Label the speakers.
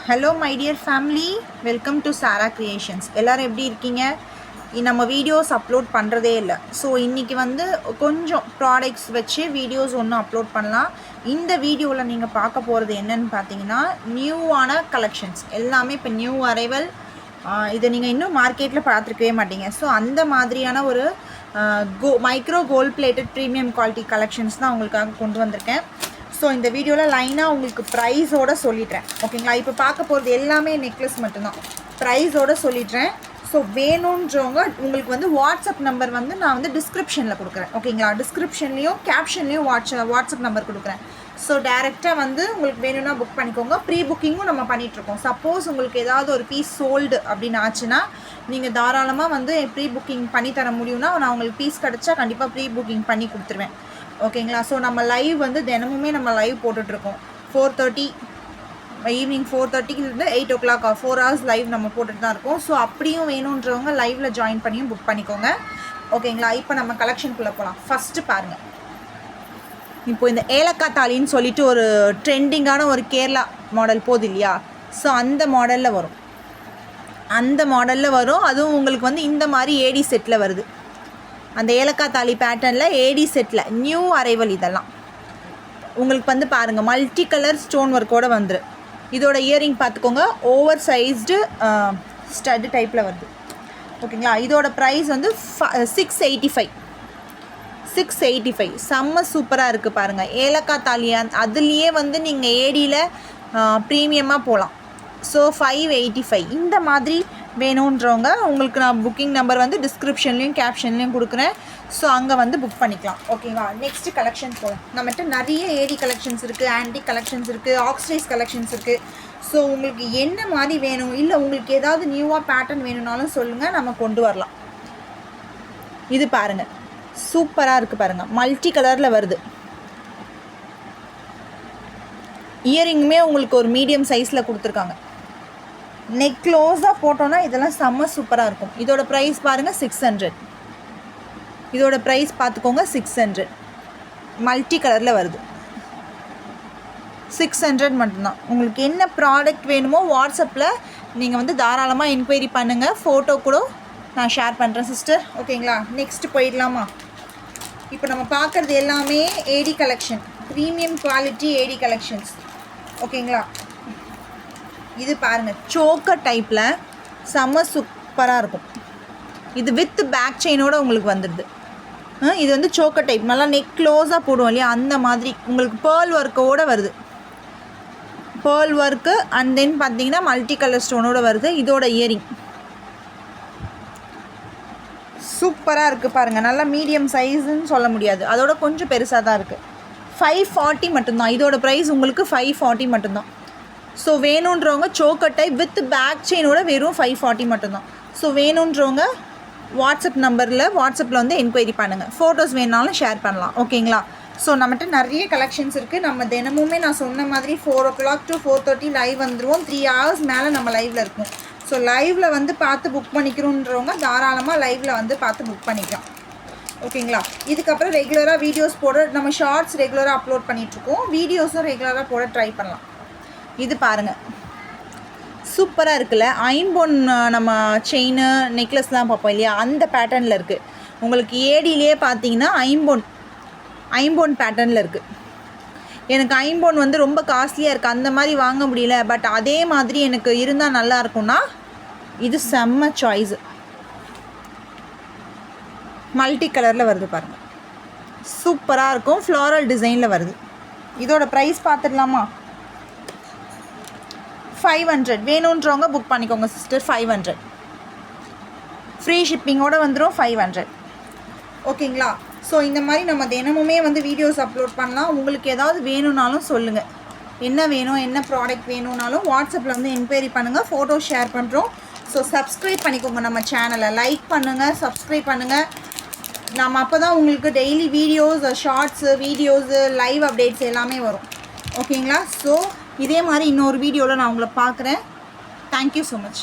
Speaker 1: Hello my dear family, welcome to Sara Creations. எல்லோரும் எப்படி இருக்கீங்க? நம்ம வீடியோஸ் அப்லோட் பண்ணுறதே இல்லை. ஸோ இன்றைக்கி வந்து கொஞ்சம் ப்ராடக்ட்ஸ் வச்சு வீடியோஸ் ஒன்று அப்லோட் பண்ணலாம். இந்த வீடியோவில் நீங்கள் பார்க்க போகிறது என்னன்னு பார்த்தீங்கன்னா, நியூவான கலெக்ஷன்ஸ் எல்லாமே இப்போ நியூ அரைவல். இதை நீங்கள் இன்னும் மார்க்கெட்டில் பார்த்துருக்கவே மாட்டீங்க. ஸோ அந்த மாதிரியான ஒரு micro gold plated premium quality collections தான் உங்களுக்காக கொண்டு வந்திருக்கேன். ஸோ இந்த வீடியோவில் லைனாக உங்களுக்கு ப்ரைஸோடு சொல்லிடுறேன், ஓகேங்களா? இப்போ பார்க்க போகிறது எல்லாமே நெக்லஸ் மட்டும்தான். ப்ரைஸோடு சொல்லிடுறேன். ஸோ வேணுன்றவங்க உங்களுக்கு வந்து வாட்ஸ்அப் நம்பர் வந்து நான் வந்து டிஸ்கிரிப்ஷனில் கொடுக்குறேன், ஓகேங்களா? டிஸ்கிரிப்ஷன்லேயும் கேப்ஷன்லேயும் வாட்ஸ்அப் நம்பர் கொடுக்குறேன். ஸோ டேரெக்டாக வந்து உங்களுக்கு வேணும்னா புக் பண்ணிக்கோங்க. ப்ரீ புக்கிங்கும் நம்ம பண்ணிகிட்ருக்கோம். சப்போஸ் உங்களுக்கு ஏதாவது ஒரு பீஸ் சோல்டு அப்படின்னு ஆச்சுன்னா நீங்கள் தாராளமாக வந்து ப்ரீ புக்கிங் பண்ணி தர முடியும்னா நான் உங்களுக்கு பீஸ் கிடச்சா கண்டிப்பாக ப்ரீ புக்கிங் பண்ணி கொடுத்துருவேன், ஓகேங்களா? ஸோ நம்ம லைவ் வந்து தினமுமே நம்ம லைவ் போட்டுட்ருக்கோம். 4:30 ஈவினிங் 4:30லேருந்து 8 o'clock 4 hours லைவ் நம்ம போட்டுட்டு தான் இருக்கோம். ஸோ அப்படியும் வேணுன்றவங்க லைவில் ஜாயின் பண்ணியும் புக் பண்ணிக்கோங்க, ஓகேங்களா? இப்போ நம்ம கலெக்ஷனுக்குள்ளே போகலாம். ஃபஸ்ட்டு பாருங்கள், இப்போ இந்த ஏலக்காய் தாலின்னு சொல்லிட்டு ஒரு ட்ரெண்டிங்கான ஒரு கேரளா மாடல் போகுது இல்லையா? ஸோ அந்த மாடலில் வரும். அதுவும் உங்களுக்கு வந்து இந்த மாதிரி ஏடி செட்டில் வருது. அந்த ஏலக்காய் தாலி பேட்டர்னில் ஏடி செட்டில் நியூ அரைவல். இதெல்லாம் உங்களுக்கு வந்து பாருங்கள், மல்டி கலர் ஸ்டோன் ஒர்க்கோடு வந்துரு. இதோட இயரிங் பார்த்துக்கோங்க, ஓவர் சைஸ்டு ஸ்டட் டைப்பில் வருது, ஓகேங்களா? இதோட ப்ரைஸ் வந்து 685. செம்ம சூப்பராக இருக்குது பாருங்கள். ஏலக்காய் தாலி அதுலேயே வந்து நீங்கள் ஏடியில் ப்ரீமியமாக போகலாம். ஸோ 585. இந்த மாதிரி வேணுன்றவங்க உங்களுக்கு நான் புக்கிங் நம்பர் வந்து டிஸ்கிரிப்ஷன்லேயும் கேப்ஷன்லேயும் கொடுக்குறேன். ஸோ அங்கே வந்து புக் பண்ணிக்கலாம், ஓகேவா? நெக்ஸ்ட்டு கலெக்ஷன் போகலாம். நம்மகிட்ட நிறைய ஏடி கலெக்ஷன்ஸ் இருக்குது, ஆன்டிக் கலெக்ஷன்ஸ் இருக்குது, ஆக்ஸ்டைஸ் கலெக்ஷன்ஸ் இருக்குது. ஸோ உங்களுக்கு என்ன மாதிரி வேணும், இல்லை உங்களுக்கு ஏதாவது நியூவாக பேட்டர்ன் வேணும்னாலும் சொல்லுங்கள், நம்ம கொண்டு வரலாம். இது பாருங்கள், சூப்பராக இருக்குது பாருங்கள், மல்டி கலரில் வருது. இயரிங்குமே உங்களுக்கு ஒரு மீடியம் சைஸில் கொடுத்துருக்காங்க. நெக் க்ளோஸாக போட்டோன்னா இதெல்லாம் செம்ம சூப்பராக இருக்கும். இதோட ப்ரைஸ் பாருங்கள் 600. இதோட ப்ரைஸ் பார்த்துக்கோங்க 600. மல்டி கலரில் வருது, 600 மட்டும்தான். உங்களுக்கு என்ன ப்ராடக்ட் வேணுமோ வாட்ஸ்அப்பில் நீங்கள் வந்து தாராளமாக என்கொயரி பண்ணுங்கள். ஃபோட்டோ கூட நான் ஷேர் பண்ணுறேன் சிஸ்டர், ஓகேங்களா? நெக்ஸ்ட்டு போயிடலாமா? இப்போ நம்ம பார்க்குறது எல்லாமே ஏடி கலெக்ஷன், ப்ரீமியம் குவாலிட்டி ஏடி கலெக்ஷன்ஸ், ஓகேங்களா? இது பாருங்கள், சோக்கர் டைப்பில் செம்ம சூப்பராக இருக்கும். இது வித் பேக் செயினோடு உங்களுக்கு வந்துடுது. இது வந்து சோக்கர் டைப், நல்லா நெக் க்ளோஸாக போடுவோம் இல்லையா, அந்த மாதிரி உங்களுக்கு பேர்ல் ஒர்க்கோடு வருது. பேர்ல் ஒர்க்கு அண்ட் தென் பார்த்தீங்கன்னா மல்டி கலர் ஸ்டோனோடு வருது. இதோட இயரிங் சூப்பராக இருக்குது பாருங்கள். நல்லா மீடியம் சைஸுன்னு சொல்ல முடியாது, அதோட கொஞ்சம் பெருசாக தான் இருக்குது. 540 மட்டும்தான். இதோட ப்ரைஸ் உங்களுக்கு 540 மட்டும்தான். ஸோ வேணுன்றவங்க சோக்கர் டைப் வித் பேக் செயினோட வெறும் 540 மட்டும்தான். ஸோ வேணுன்றவங்க வாட்ஸ்அப்பில் வந்து என்கொயரி பண்ணுங்கள். ஃபோட்டோஸ் வேணாலும் ஷேர் பண்ணலாம், ஓகேங்களா? ஸோ நம்மகிட்ட நிறைய கலெக்ஷன்ஸ் இருக்குது. நம்ம தினமுமே நான் சொன்ன மாதிரி 4 o'clock to 4:30 லைவ் வந்துடுவோம். 3 hours மேலே நம்ம லைவில் இருக்கும். ஸோ லைவில் வந்து பார்த்து புக் பண்ணிக்கிறோன்றவங்க தாராளமாக லைவில் வந்து பார்த்து புக் பண்ணிக்கலாம், ஓகேங்களா? இதுக்கப்புறம் ரெகுலராக வீடியோஸ் போட நம்ம ஷார்ட்ஸ் ரெகுலராக அப்லோட் பண்ணிகிட்ருக்கோம். வீடியோஸும் ரெகுலராக போட ட்ரை பண்ணலாம். இது பாருங்கள், சூப்பராக இருக்குல்ல? ஐம்பொன் நம்ம செயின் நெக்லஸ்லாம் பார்ப்போம் இல்லையா, அந்த பேட்டர்னில் இருக்குது. உங்களுக்கு ஏடியிலே பார்த்தீங்கன்னா ஐம்பொன் பேட்டர்னில் இருக்குது. எனக்கு ஐம்பொன் வந்து ரொம்ப காஸ்ட்லியாக இருக்குது, அந்த மாதிரி வாங்க முடியல, பட் அதே மாதிரி எனக்கு இருந்தால் நல்லா இருக்கும்னா இது செம்ம சாய்ஸு. மல்டி கலரில் வருது பாருங்கள், சூப்பராக இருக்கும். ஃப்ளாரல் டிசைனில் வருது. இதோட ப்ரைஸ் பார்த்துடலாமா? 500. வேணுன்றவங்க புக் பண்ணிக்கோங்க சிஸ்டர். 500 ஃப்ரீ ஷிப்பிங்கோடு வந்துடும். 500, ஓகேங்களா? ஸோ இந்த மாதிரி நம்ம தினமுமே வந்து வீடியோஸ் அப்லோட் பண்ணலாம். உங்களுக்கு ஏதாவது வேணும்னாலும் சொல்லுங்கள், என்ன வேணும், என்ன ப்ராடக்ட் வேணும்னாலும் வாட்ஸ்அப்பில் வந்து என்கொயரி பண்ணுங்கள். ஃபோட்டோ ஷேர் பண்ணுறோம். ஸோ சப்ஸ்கிரைப் பண்ணிக்கோங்க, நம்ம சேனலை லைக் பண்ணுங்கள், சப்ஸ்கிரைப் பண்ணுங்கள். நம்ம அப்போ தான் உங்களுக்கு daily videos, shorts, videos, live updates எல்லாமே வரும், ஓகேங்களா? ஸோ இதே மாதிரி இன்னொரு வீடியோவில் நான் உங்களை பார்க்குறேன். Thank you so much.